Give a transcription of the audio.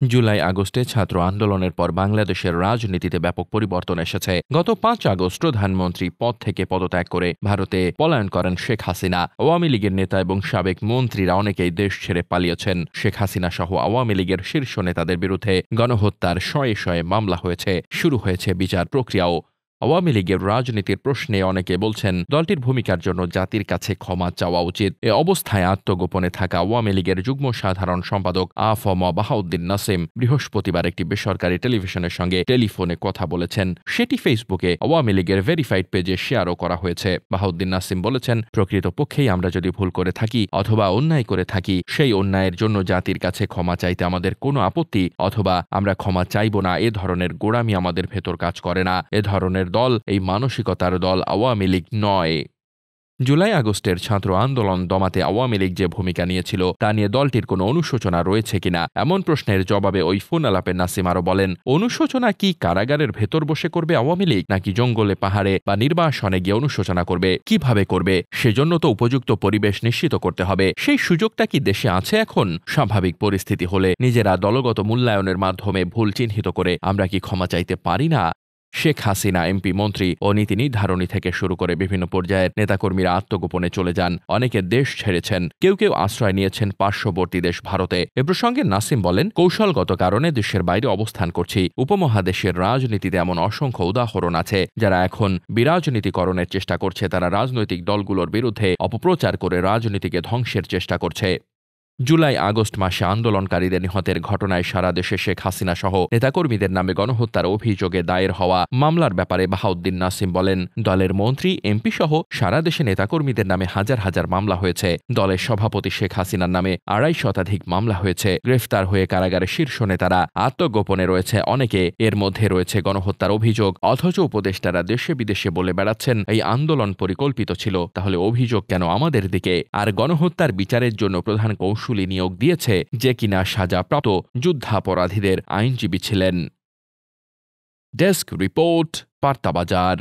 জুলাই আগস্টে ছাত্র আন্দোলনের পর বাংলাদেশের রাজনীতিতে ব্যাপক পরিবর্তন এসেছে। গত ৫ আগস্ট প্রধানমন্ত্রী পদ থেকে পদত্যাগ করে ভারতে পলায়ন করেন শেখ হাসিনা। আওয়ামী লীগের নেতা এবং সাবেক মন্ত্রীরা অনেকেই দেশ ছেড়ে পালিয়েছেন। শেখ হাসিনা সহ আওয়ামী লীগের শীর্ষ নেতাদের বিরুদ্ধে গণহত্যার শয়ে শয়ে মামলা হয়েছে। শুরু হয়েছে বিচার প্রক্রিয়াও। আওয়ামী লীগের রাজনীতির প্রশ্নে অনেকে বলছেন দলটির ভূমিকার জন্য জাতির কাছে ক্ষমা চাওয়া উচিত। এ অবস্থায় আত্মগোপনে থাকা আওয়ামী লীগের যুগ্ম সাধারণ সম্পাদক আ.ফ.ম. বাহাউদ্দিন নাসিম বৃহস্পতিবার একটি বেসরকারি টেলিভিশনের সঙ্গে টেলিফোনে কথা বলেছেন। সেটি ফেসবুকে আওয়ামী লীগের ভেরিফাইড পেজে শেয়ারও করা হয়েছে। বাহাউদ্দিন নাসিম বলেছেন, প্রকৃতপক্ষেই আমরা যদি ভুল করে থাকি অথবা অন্যায় করে থাকি, সেই অন্যায়ের জন্য জাতির কাছে ক্ষমা চাইতে আমাদের কোনো আপত্তি অথবা আমরা ক্ষমা চাইব না, এ ধরনের গোঁড়ামি আমাদের ভেতর কাজ করে না। এ ধরনের দল, এই মানসিকতার দল আওয়ামী লীগ নয়। জুলাই আগস্টের ছাত্র আন্দোলন দমাতে আওয়ামী লীগ যে ভূমিকা নিয়েছিল তা নিয়ে দলটির কোনো অনুশোচনা রয়েছে কিনা এমন প্রশ্নের জবাবে ওই ফোন আলাপে নাসিম আরও বলেন, অনুশোচনা কি কারাগারের ভেতর বসে করবে আওয়ামী লীগ, নাকি জঙ্গলে পাহাড়ে বা নির্বাসনে গিয়ে অনুশোচনা করবে? কিভাবে করবে? সেজন্য তো উপযুক্ত পরিবেশ নিশ্চিত করতে হবে। সেই সুযোগটা কি দেশে আছে এখন? স্বাভাবিক পরিস্থিতি হলে নিজেরা দলগত মূল্যায়নের মাধ্যমে ভুল চিহ্নিত করে আমরা কি ক্ষমা চাইতে পারি না? শেখ হাসিনা এমপি, মন্ত্রী ও নীতি নির্ধারণী থেকে শুরু করে বিভিন্ন পর্যায়ের নেতাকর্মীরা আত্মগোপনে চলে যান। অনেকে দেশ ছেড়েছেন, কেউ কেউ আশ্রয় নিয়েছেন পার্শ্ববর্তী দেশ ভারতে। এ প্রসঙ্গে নাসিম বলেন, কৌশলগত কারণে দেশের বাইরে অবস্থান করছি। উপমহাদেশের রাজনীতিতে এমন অসংখ্য উদাহরণ আছে। যারা এখন বিরাজনীতিকরণের চেষ্টা করছে তারা রাজনৈতিক দলগুলোর বিরুদ্ধে অপপ্রচার করে রাজনীতিকে ধ্বংসের চেষ্টা করছে। জুলাই আগস্ট মাসে আন্দোলনকারীদের নিহতের ঘটনায় সারা দেশে শেখ হাসিনা সহ নেতাকর্মীদের নামে গণহত্যার অভিযোগে দায়ের হওয়া মামলার ব্যাপারে বাহাউদ্দিন নাসিম বলেন, দলের মন্ত্রী, এমপি সহ সারা দেশে নেতাকর্মীদের নামে হাজার হাজার মামলা হয়েছে। দলের সভাপতি শেখ হাসিনার নামে ২৫০ শতাধিক মামলা হয়েছে। গ্রেফতার হয়ে কারাগারে শীর্ষ নেতারা, আত্মগোপনে রয়েছে অনেকে। এর মধ্যে রয়েছে গণহত্যার অভিযোগ। অথচ উপদেষ্টারা দেশে বিদেশে বলে বেড়াচ্ছেন এই আন্দোলন পরিকল্পিত ছিল। তাহলে অভিযোগ কেন আমাদের দিকে? আর গণহত্যার বিচারের জন্য প্রধান কৌশলী নিয়োগ দিয়েছে যে কিনা সাজাপ্রাপ্ত যুদ্ধাপরাধীদের আইনজীবী ছিলেন। ডেস্ক রিপোর্ট, বার্তা বাজার।